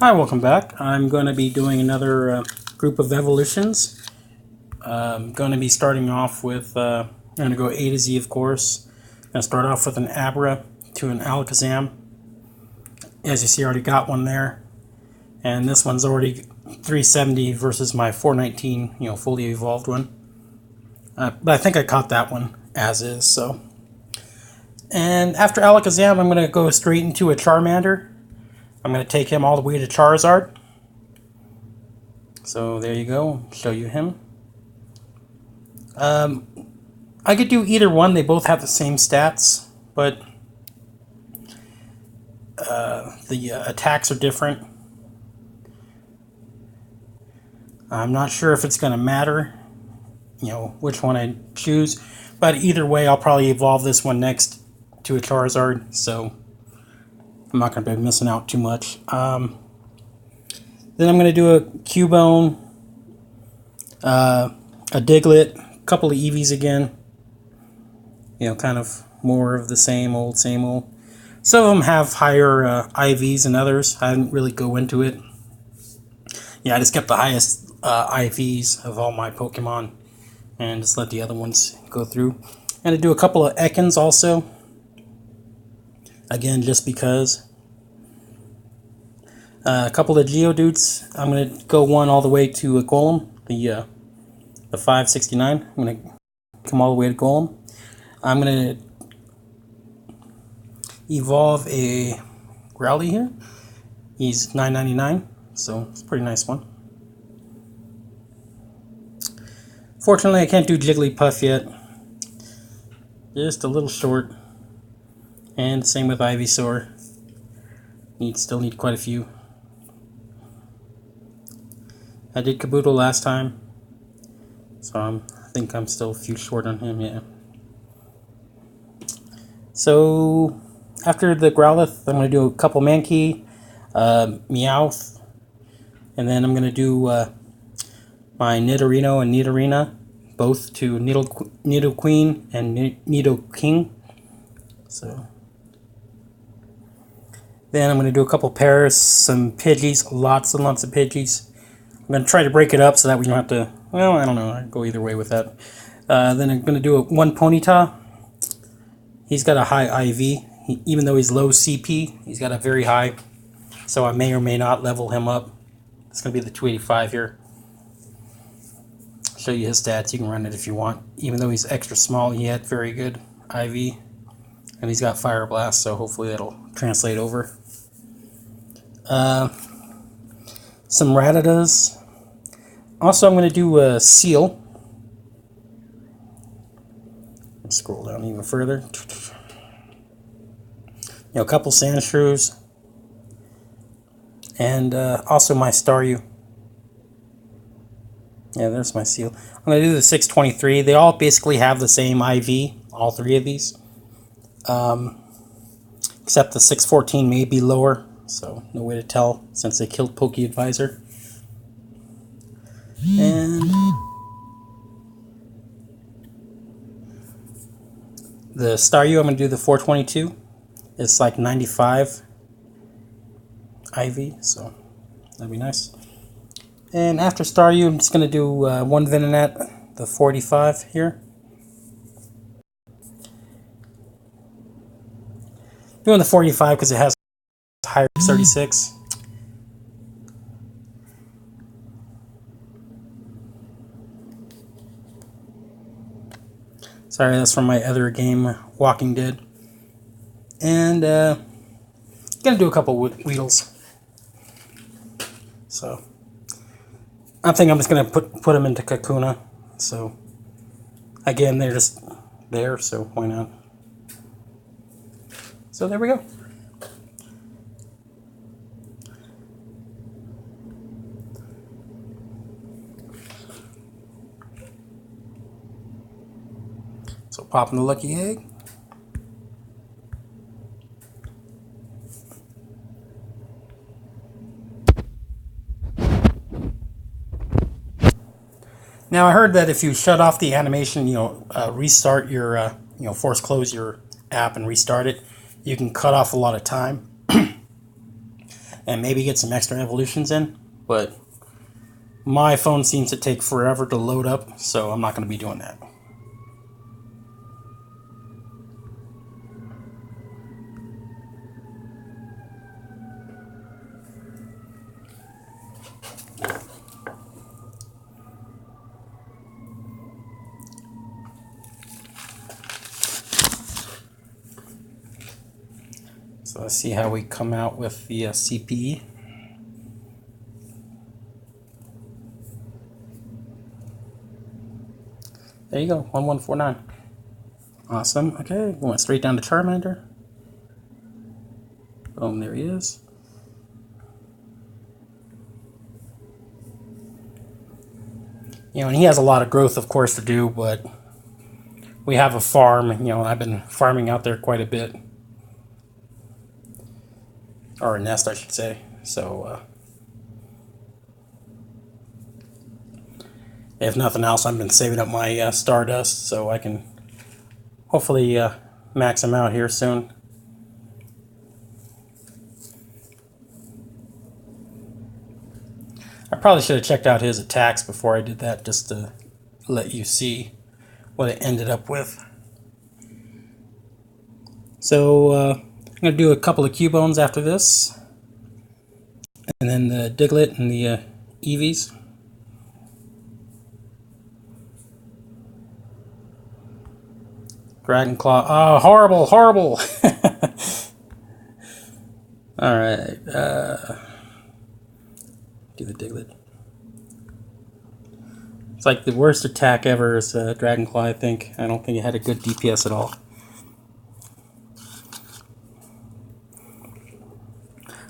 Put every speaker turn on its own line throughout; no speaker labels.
Hi, welcome back. I'm going to be doing another group of evolutions. I'm going to be starting off with, I'm going to go A to Z, of course. I'm going to start off with an Abra to an Alakazam. As you see, I already got one there. And this one's already 370 versus my 419, fully evolved one. But I think I caught that one as is, so. And after Alakazam, I'm going to go straight into a Charmander. I'm going to take him all the way to Charizard. So there you go. I'll show you him. I could do either one. They both have the same stats, but the attacks are different. I'm not sure if it's going to matter, which one I choose. But either way, I'll probably evolve this one next to a Charizard. So I'm not going to be missing out too much. Then I'm going to do a Cubone, a Diglett, a couple of Eevees again. Kind of more of the same old, same old. Some of them have higher IVs than others. I didn't really go into it. Yeah, I just kept the highest IVs of all my Pokemon and just let the other ones go through. And to do a couple of Ekans also. Again, just because. A couple of Geodudes. I'm going to go one all the way to a Golem, the 569. I'm going to come all the way to Golem. I'm going to evolve a Growly here. He's 999, so it's a pretty nice one. Fortunately, I can't do Jigglypuff yet. Just a little short. And same with Ivysaur. Still need quite a few. I did Kabuto last time, so I think I'm still a few short on him, yeah. So, after the Growlithe, I'm going to do a couple Mankey, Meowth, and then I'm going to do my Nidorino and Nidorina, both to Nido-Queen and Nido-King. So, then I'm going to do a couple pairs, some Pidgeys, lots and lots of Pidgeys. I'm going to try to break it up so that we don't have to, well, I don't know, I go either way with that. Then I'm going to do one Ponyta. He's got a high IV. Even though he's low CP, he's got a very high. So I may or may not level him up. It's going to be the 285 here. I'll show you his stats. You can run it if you want. Even though he's extra small, he had very good IV. And he's got Fire Blast, so hopefully that'll translate over. Some Rattatas. Also, I'm going to do a Seel. Let's scroll down even further. A couple Sandshrews. And also my Staryu. Yeah, there's my Seel. I'm going to do the 623. They all basically have the same IV, all three of these. Except the 614 may be lower, so no way to tell since they killed Poke Advisor. And the Staryu, I'm going to do the 422. It's like 95 IV, so that'd be nice. And after Staryu, I'm just going to do one Venonat, the 45 here. Doing the 45 because it has higher 36. Sorry, that's from my other game, Walking Dead. And gonna do a couple Weedles. So I think I'm just gonna put them into Kakuna. So again, they're just there, so why not? So there we go. So popping the lucky egg. Now I heard that if you shut off the animation, restart your, force close your app and restart it, you can cut off a lot of time. and maybe get some extra evolutions in, but my phone seems to take forever to load up, so I'm not going to be doing that. So let's see how we come out with the CPE. There you go, 1149. Awesome. Okay, we went straight down to Charmander. Boom, there he is. You know, and he has a lot of growth, of course, to do, but we have a farm. You know, I've been farming out there quite a bit. Or a nest, I should say. So, if nothing else, I've been saving up my Stardust so I can hopefully max him out here soon. I probably should have checked out his attacks before I did that, just to let you see what it ended up with. So I'm going to do a couple of Cubones after this, and then the Diglett and the Eevees. Dragon Claw. Oh, horrible, horrible! Alright, do the Diglett. It's like the worst attack ever is Dragon Claw, I think. I don't think it had a good DPS at all.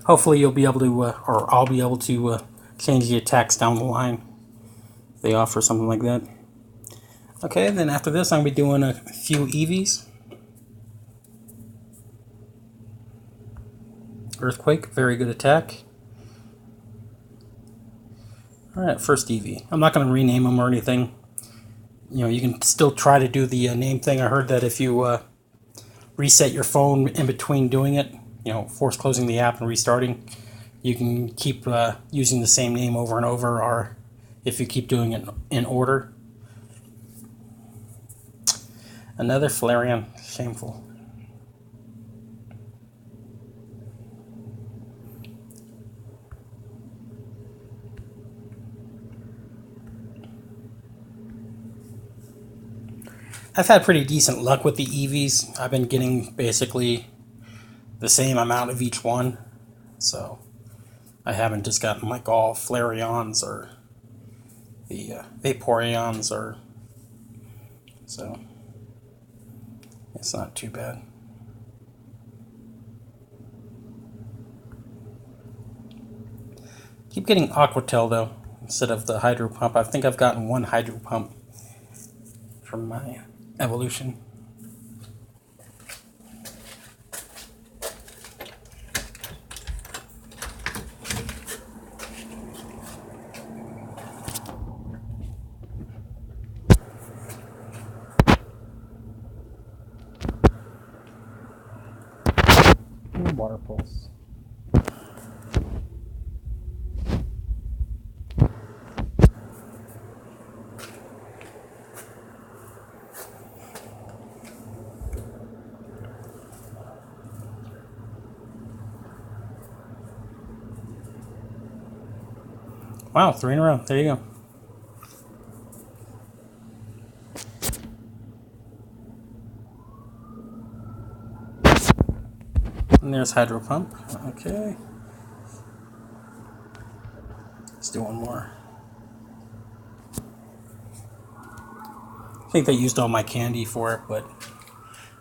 Hopefully you'll be able to, or I'll be able to change the attacks down the line if they offer something like that. Okay, then after this I'm going to be doing a few Eevees. Earthquake, very good attack. Alright, first Eevee. I'm not going to rename them or anything. You know, you can still try to do the name thing. I heard that if you reset your phone in between doing it, you know, force closing the app and restarting, you can keep using the same name over and over, or if you keep doing it in order. Another Flareon. Shameful. I've had pretty decent luck with the Eevees. I've been getting basically the same amount of each one, so I haven't just gotten like all Flareons or the Vaporeons, or so it's not too bad. Keep getting Aquatail though instead of the Hydro Pump. I think I've gotten one Hydro Pump from my evolution. Water Pulse. Wow, 3 in a row. There you go. And there's Hydro Pump. Okay. Let's do one more. I think they used all my candy for it, but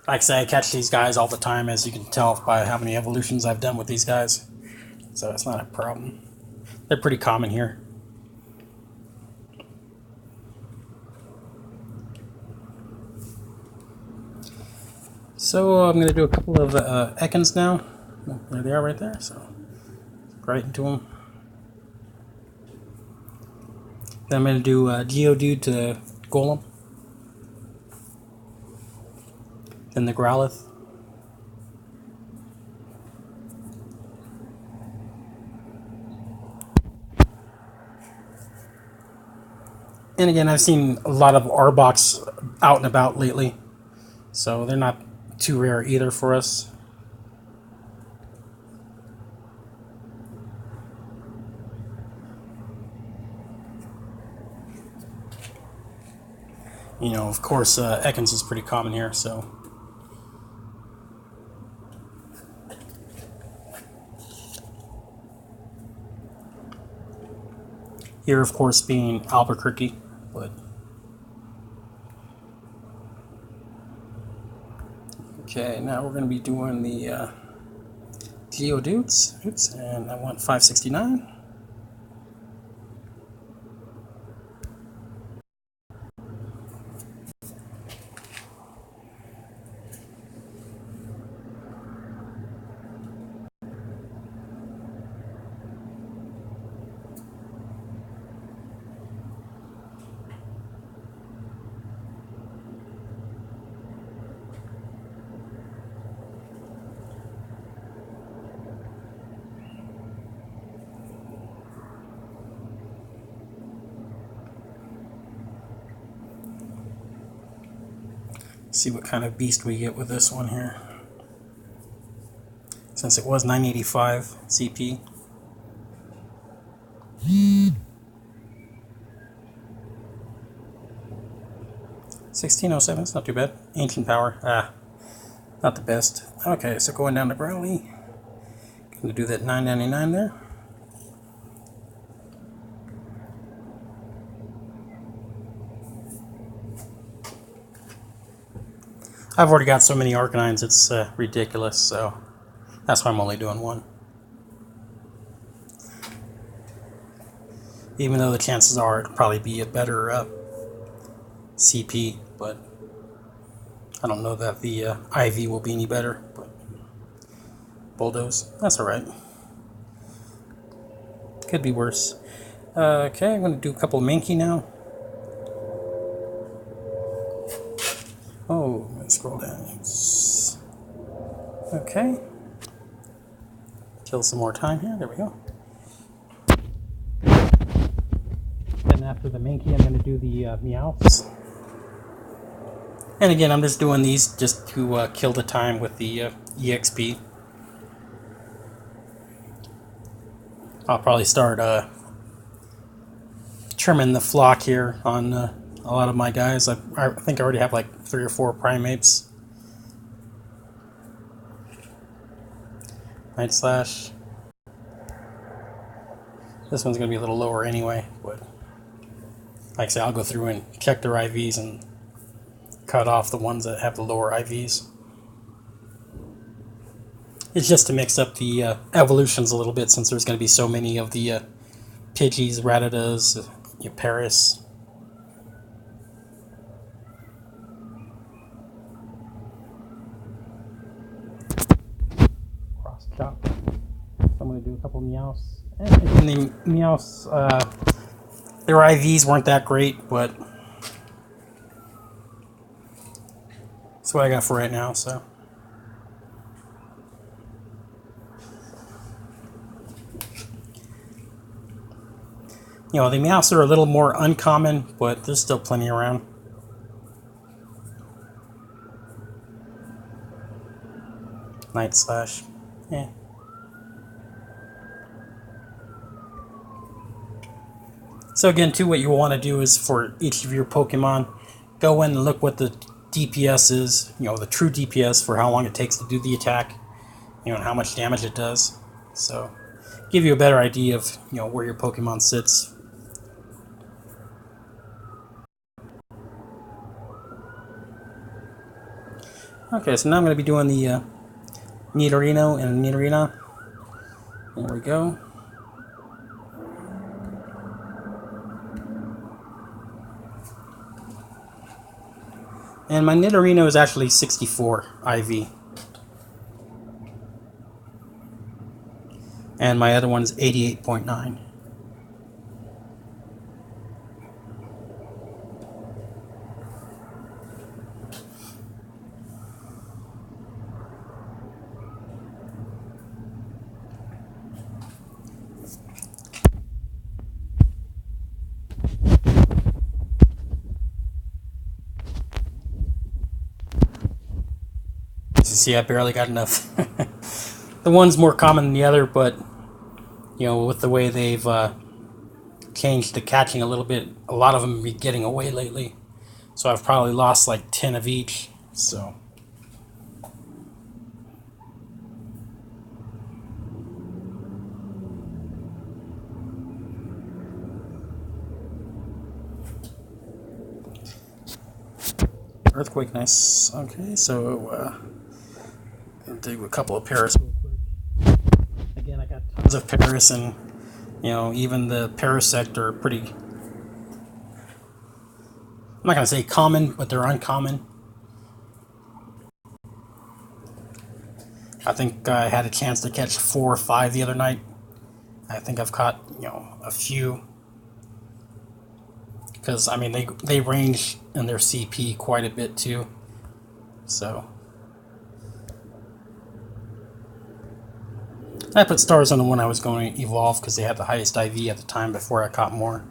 like I say, I catch these guys all the time, as you can tell by how many evolutions I've done with these guys. So it's not a problem. They're pretty common here. So I'm going to do a couple of Ekans now. There they are right there, so right into them. Then I'm going to do Geodude to Golem. Then the Growlithe. And again, I've seen a lot of Arboks out and about lately, so they're not too rare either for us. You know, of course, Ekans is pretty common here, so. Here, of course, being Albuquerque, but. Okay, now we're going to be doing the Geodudes. Oops, and I want 569. See what kind of beast we get with this one here. Since it was 985 CP. 1607, it's not too bad. Ancient power, not the best. Okay, so going down to Brawley. Gonna do that 999 there. I've already got so many Arcanines, it's ridiculous, so that's why I'm only doing one. Even though the chances are it'll probably be a better CP, but I don't know that the IV will be any better. But Bulldoze, that's alright. Could be worse. Okay, I'm going to do a couple of Mankey now. Oh, let's scroll down. Okay. Kill some more time here. There we go. Then after the Mankey, I'm going to do the Meowths. And again, I'm just doing these just to kill the time with the EXP. I'll probably start trimming the flock here on a lot of my guys. I think I already have like 3 or 4 Primates. Night Slash. This one's going to be a little lower anyway, but like I said, I'll go through and check their IVs and cut off the ones that have the lower IVs. It's just to mix up the evolutions a little bit, since there's going to be so many of the Pidgeys, Rattatas, Paris. Cross chop. So I'm going to do a couple Meowths. And the Meowths, their IVs weren't that great, but that's what I got for right now, so. You know, the Meowths are a little more uncommon, but there's still plenty around. Night Slash. Yeah. So again, too, what you want to do is for each of your Pokemon, go in and look what the DPS is, you know, the true DPS for how long it takes to do the attack, you know, and how much damage it does. So, give you a better idea of, you know, where your Pokemon sits. Okay, so now I'm going to be doing the Nidorino and Nidorina. There we go. And my Nidorino is actually 64 IV. And my other one is 88.9. see, I barely got enough. The one's more common than the other, but you know, with the way they've changed the catching a little bit, a lot of them be getting away lately. So I've probably lost like 10 of each. So Earthquake, nice. Okay, so I'll do a couple of Paris real quick. Again, I got tons of Paris, and you know, even the Parasect are pretty, I'm not going to say common, but they're uncommon. I think I had a chance to catch 4 or 5 the other night. I think I've caught, you know, a few. Because, I mean, they range in their CP quite a bit, too. So I put stars on the one I was going to evolve because they had the highest IV at the time before I caught more.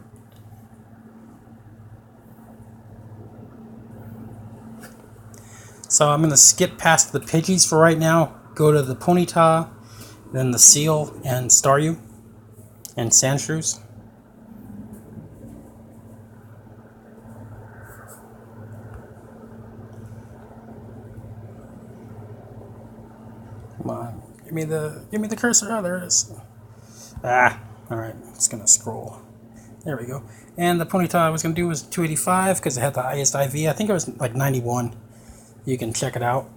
So I'm going to skip past the Pidgeys for right now, go to the Ponyta, then the Seel and Staryu and Sandshrews. Come on, give me the cursor. Oh, there it is. Ah, all right, it's gonna scroll. There we go. And the Ponyta I was gonna do was 285 because it had the highest IV. I think it was like 91. You can check it out.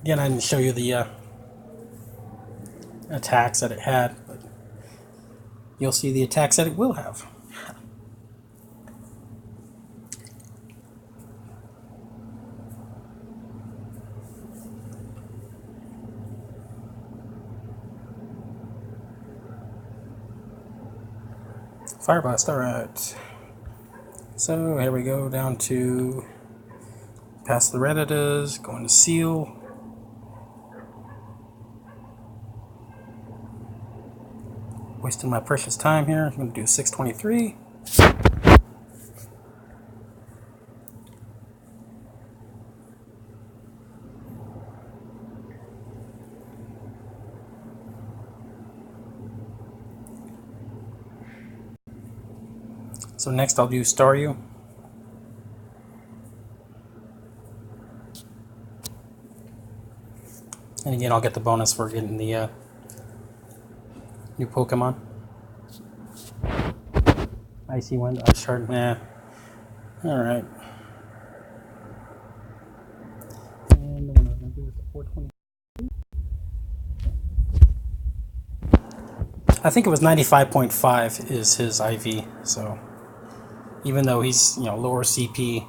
Again, I didn't show you the attacks that it had, but you'll see the attacks that it will have. Fire Blast, alright. So here we go down to past the Redditas, going to Seel. Wasting my precious time here. I'm going to do 623. So next I'll do Staryu. And again, I'll get the bonus for getting the new Pokemon. Icy Wind, Ice Shard, nah. Alright. And the one I was going to do is the 420. I think it was 95.5 is his IV, so even though he's, you know, lower CP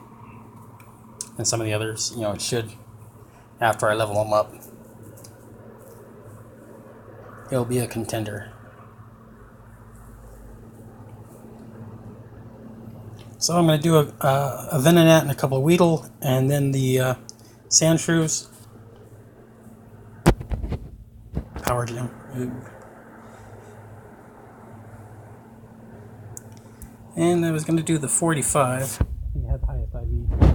than some of the others, you know, it should, after I level him up, he'll be a contender. So I'm going to do a Venonat and a couple of Weedle, and then the Sandshrews. Power Gem. And I was going to do the 45. He had the highest IV.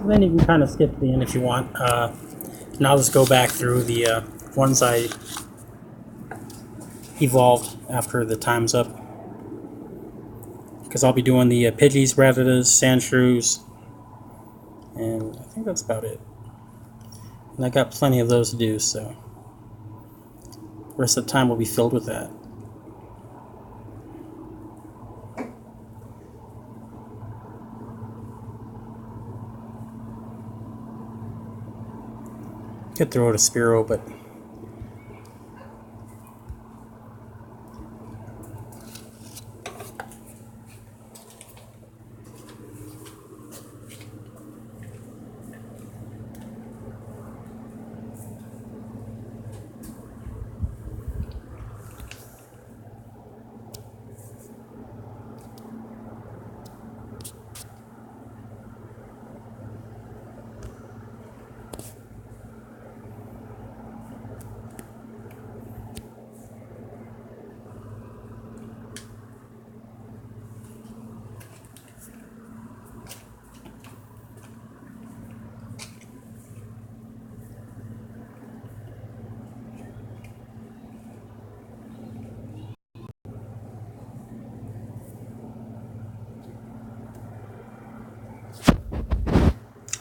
Then you can kind of skip the end if you want. And I'll just go back through the ones I evolved after the time's up. Because I'll be doing the Pidgeys, Rattatas, Sandshrews, and I think that's about it. And I got plenty of those to do, so The rest of the time will be filled with that. Could throw it a Spearow, but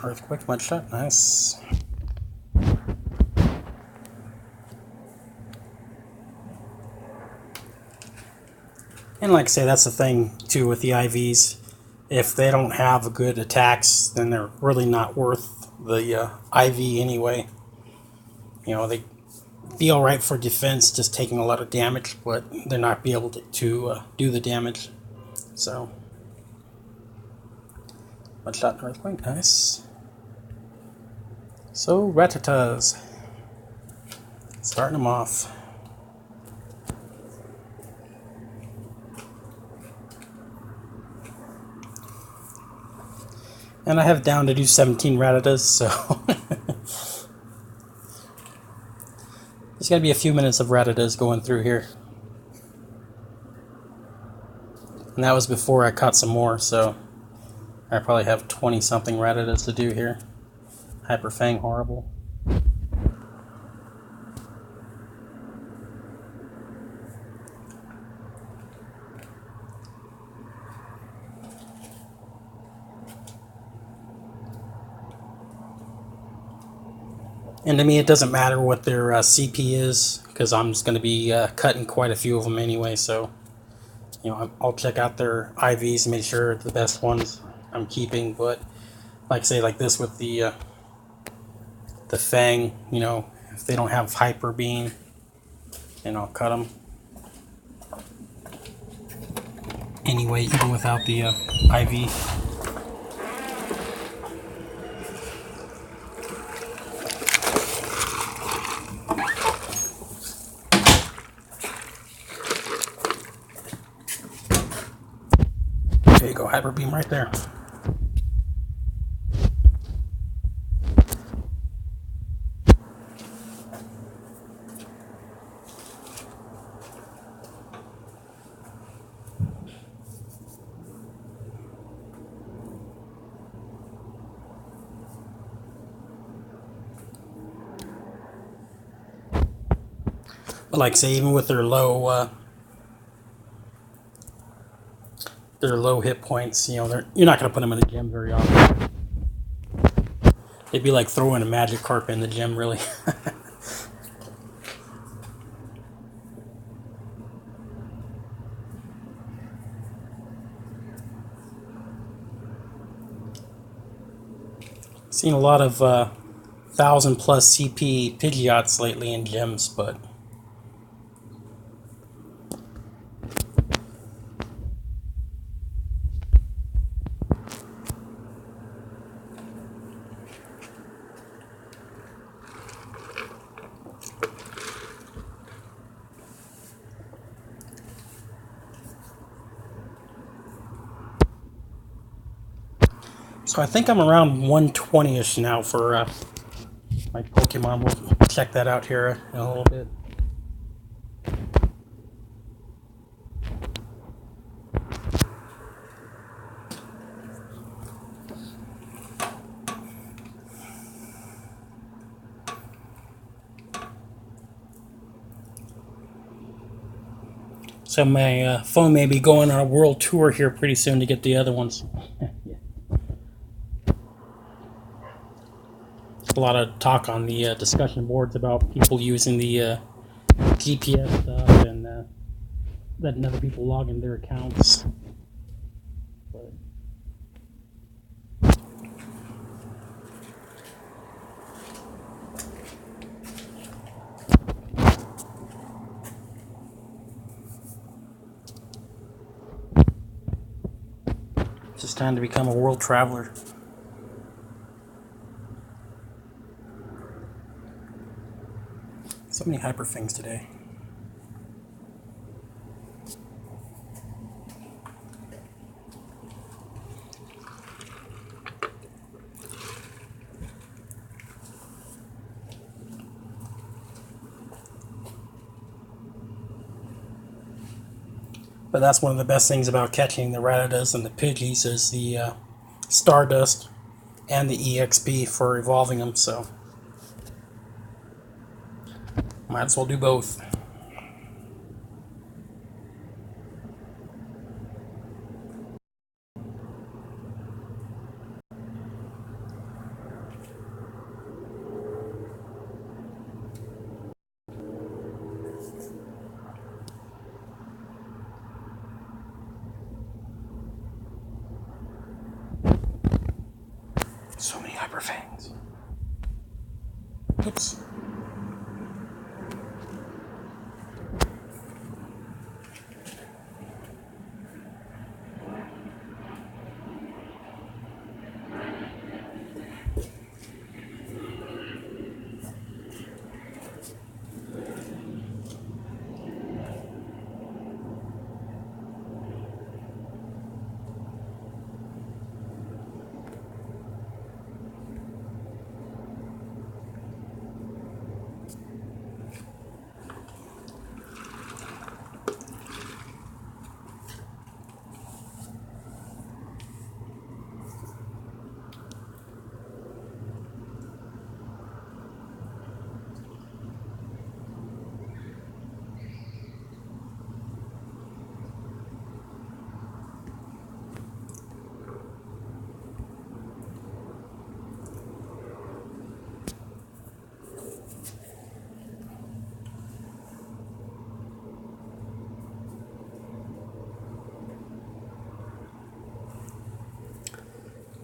Earthquake, mud shot, nice. And like I say, that's the thing too with the IVs. If they don't have good attacks, then they're really not worth the IV anyway. You know, they be alright for defense, just taking a lot of damage, but they're not be able to do the damage. So, mud shot and earthquake, nice. So, Rattatas. Starting them off. And I have down to do 17 Rattatas, so there's going to be a few minutes of Rattatas going through here. And that was before I caught some more, so I probably have 20-something Rattatas to do here. Hyper Fang, horrible. And to me, it doesn't matter what their CP is, because I'm just going to be cutting quite a few of them anyway. So, you know, I'll check out their IVs and make sure the best ones I'm keeping. But like say, like this with the Fang, you know, if they don't have Hyper Beam, then I'll cut them anyway, even without the IV. There you go, Hyper Beam right there. But like say, even with their low hit points, you know, you're not going to put them in the gym very often. It'd be like throwing a Magikarp in the gym, really. Seen a lot of 1,000+ CP Pidgeots lately in gyms, but so I think I'm around 120-ish now for my Pokemon. We'll check that out here in a little bit. So my phone may be going on a world tour here pretty soon to get the other ones. A lot of talk on the discussion boards about people using the GPS stuff and letting other people log in their accounts. But it's just time to become a world traveler. So many hyper things today. But that's one of the best things about catching the Rattatas and the Pidgeys is the Stardust and the EXP for evolving them, so might as well do both. So many hyper fangs. Oops.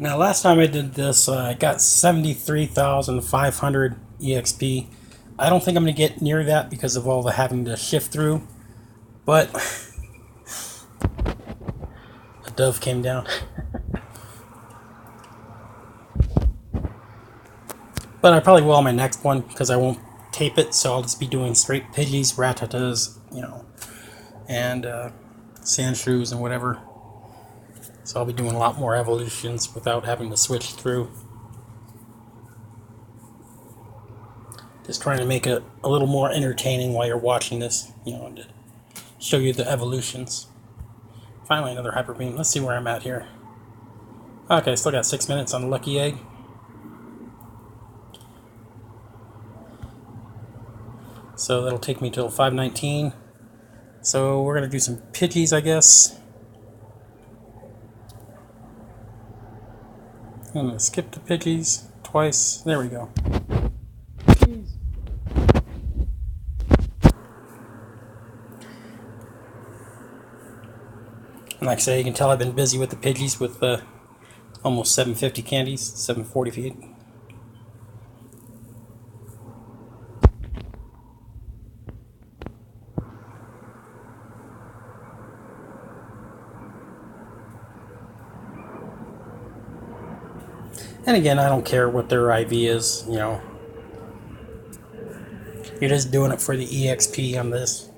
Now, last time I did this, I got 73,500 EXP. I don't think I'm going to get near that because of all the having to shift through, but a dove came down. But I probably will on my next one because I won't tape it, so I'll just be doing straight Pidgeys, Rattatas, and Sandshrews and whatever. So I'll be doing a lot more evolutions without having to switch through. Just trying to make it a little more entertaining while you're watching this, to show you the evolutions. Finally, another Hyper Beam. Let's see where I'm at here. Okay, still got 6 minutes on the Lucky Egg. So that'll take me till 5:19. So we're going to do some Pidgeys, I guess. I'm going to skip the Pidgeys twice. There we go. Pidgeys. And like I say, you can tell I've been busy with the Pidgeys with almost 750 candies, 740 feet. And again, I don't care what their IV is, You're just doing it for the EXP on this.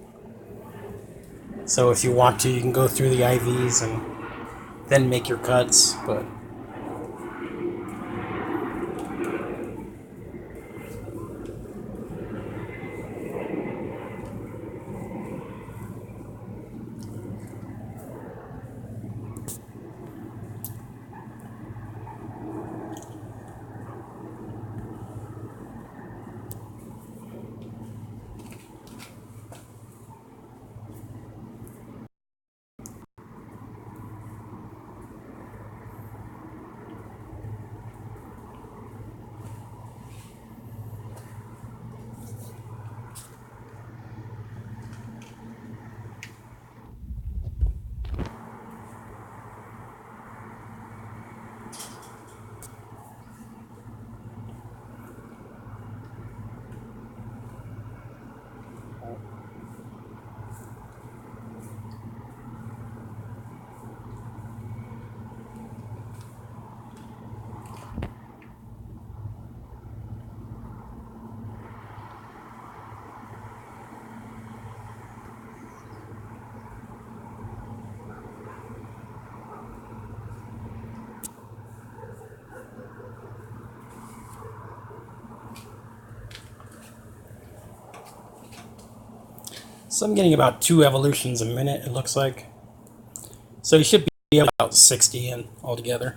So if you want to, you can go through the IVs and then make your cuts, but So I'm getting about 2 evolutions a minute, it looks like. So you should be about 60 in altogether.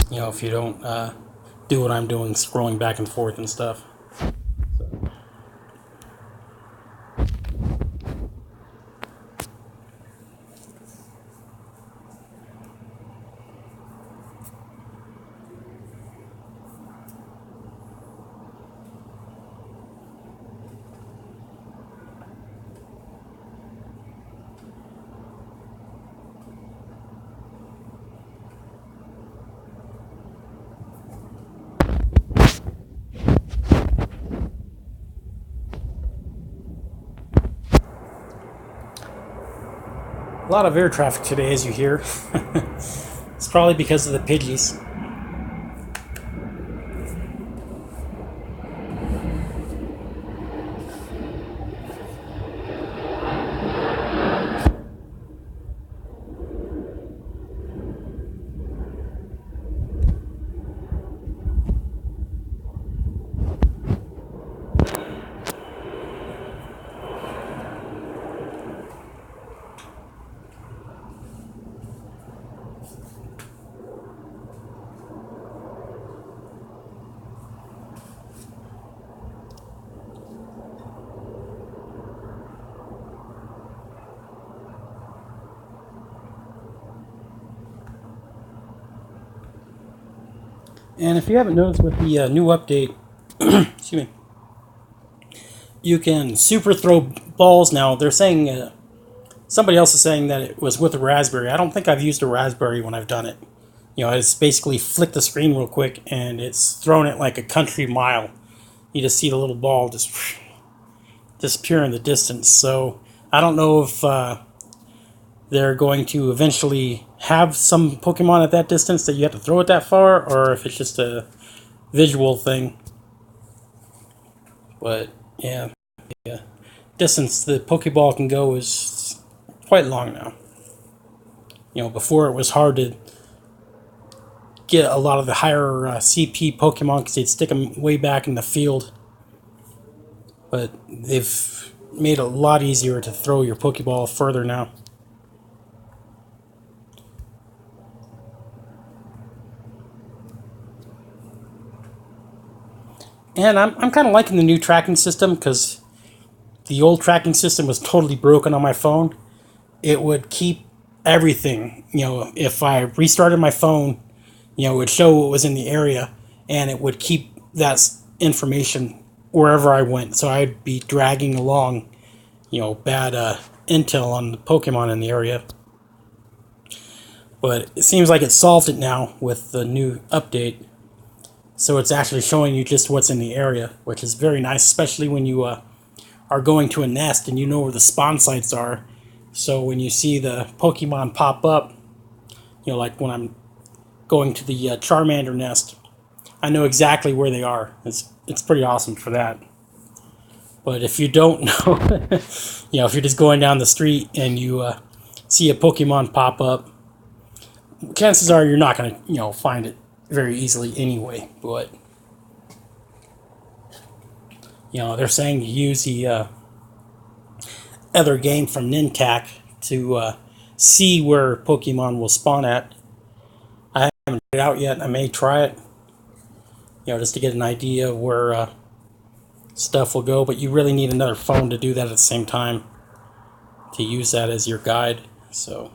You know, if you don't do what I'm doing, scrolling back and forth and stuff. A lot of air traffic today, as you hear. It's probably because of the Pidgeys. And if you haven't noticed with the new update, excuse me, you can super throw balls now. They're saying, somebody else is saying that it was with a raspberry. I don't think I've used a raspberry when I've done it. You know, it's basically flick the screen real quick and it's thrown it like a country mile. You just see the little ball just disappear in the distance. So I don't know if they're going to eventually have some Pokemon at that distance that you have to throw it that far, or if it's just a visual thing. But yeah, distance the Pokeball can go is quite long now. You know, before it was hard to get a lot of the higher CP Pokemon because they'd stick them way back in the field. But they've made it a lot easier to throw your Pokeball further now. And I'm kind of liking the new tracking system because the old tracking system was totally broken on my phone. It would keep everything. You know, if I restarted my phone, you know, it would show what was in the area, and it would keep that information wherever I went. So I'd be dragging along, you know, bad intel on the Pokemon in the area. But it seems like it solved it now with the new update. So it's actually showing you just what's in the area, which is very nice, especially when you are going to a nest and you know where the spawn sites are. So when you see the Pokemon pop up, you know, like when I'm going to the Charmander nest, I know exactly where they are. It's pretty awesome for that. But if you don't know, you know, if you're just going down the street and you see a Pokemon pop up, chances are you're not going to, you know, find it very easily anyway. But you know, they're saying to use the other game from Nintac to see where Pokemon will spawn at. I haven't tried it out yet. I may try it, you know, just to get an idea of where stuff will go. But you really need another phone to do that at the same time, to use that as your guide. So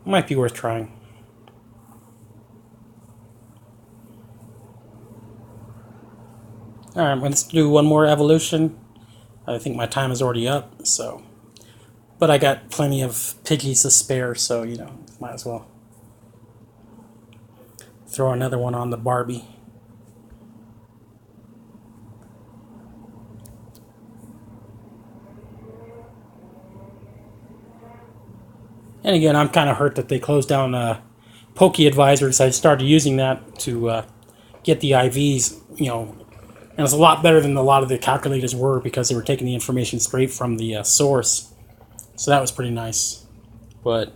it might be worth trying. Alright, let's do one more evolution. I think my time is already up, so. But I got plenty of Pidgeys to spare, so, you know, might as well throw another one on the Barbie. And again, I'm kind of hurt that they closed down Poke Advisors. I started using that to get the IVs, you know, and it's a lot better than a lot of the calculators were because they were taking the information straight from the source. So that was pretty nice. But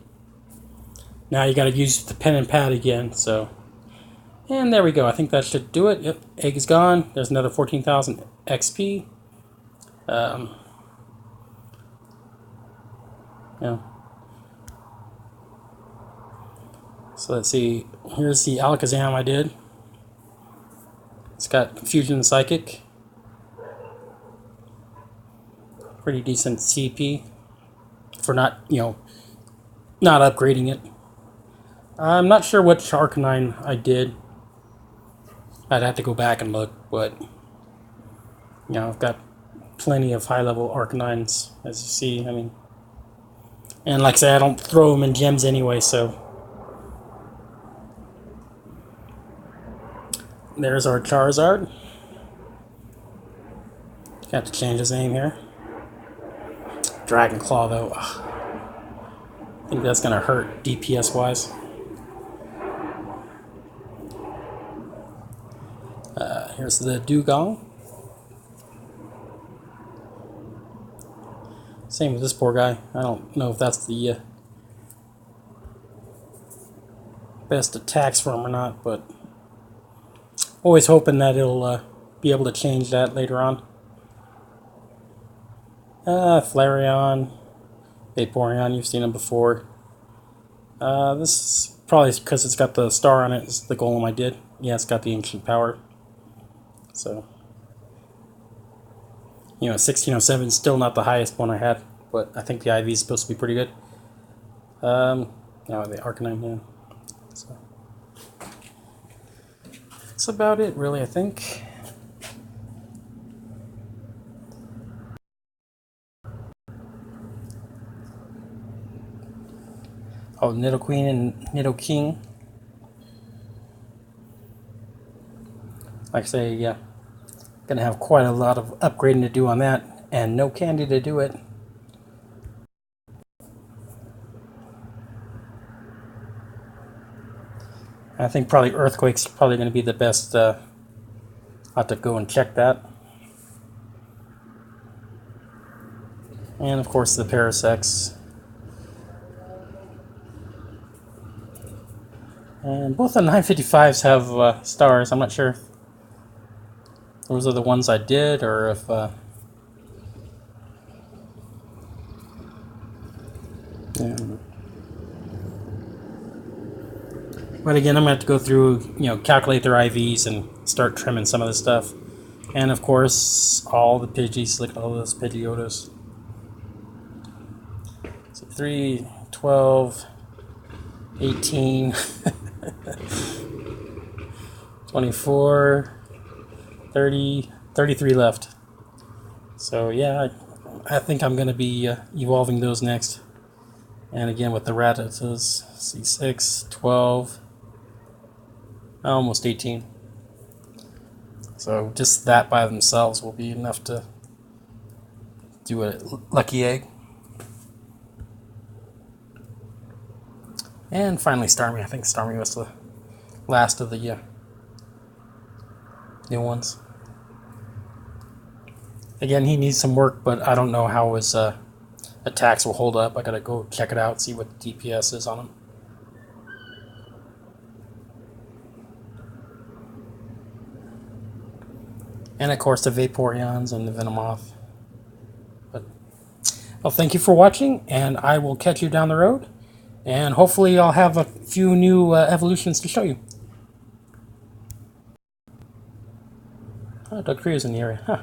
now you got to use the pen and pad again. So And there we go. I think that should do it. Yep, egg is gone. There's another 14,000 XP. Yeah. So let's see. Here's the Alakazam I did. It's got Confusion and Psychic. Pretty decent CP for not, not upgrading it. I'm not sure which Arcanine I did. I'd have to go back and look, but I've got plenty of high-level Arcanines, as you see. I mean, and like I said, I don't throw them in gems anyway, so there's our Charizard. Got to change his name here. Dragon Claw, though. Ugh. I think that's gonna hurt DPS-wise. Here's the Dewgong. Same with this poor guy. I don't know if that's the best attacks for him or not, but always hoping that it'll be able to change that later on. Flareon, Vaporeon, you've seen him before. This is probably because it's got the star on it. It's the golem I did. Yeah, it's got the ancient power. So, 1607 is still not the highest one I had, but I think the IV is supposed to be pretty good. Now the Arcanine, yeah. So, that's about it, really, I think. Oh, Nido-Queen and Nido-King. Like I say, yeah, gonna have quite a lot of upgrading to do on that, and no candy to do it. I think probably Earthquake's probably going to be the best. I'll have to go and check that. And of course the Parasects. And both the 955s have stars. I'm not sure if those are the ones I did or if... yeah. But again, I'm going to have to go through, calculate their IVs and start trimming some of this stuff. And of course, all the Pidgeys. Look at all those Pidgeotos. So 3, 12, 18, 24, 30, 33 left. So yeah, I think I'm going to be evolving those next. And again with the Rattatas, C6, 12, almost 18. So just that by themselves will be enough to do a lucky egg. And finally Starmie. I think Starmie was the last of the new ones. Again, he needs some work, but I don't know how his attacks will hold up. I gotta go check it out, see what the DPS is on him. And of course the Vaporeons and the Venomoth. But, well, thank you for watching, and I will catch you down the road. And hopefully I'll have a few new evolutions to show you. Oh, Doug Creer's in the area. Huh.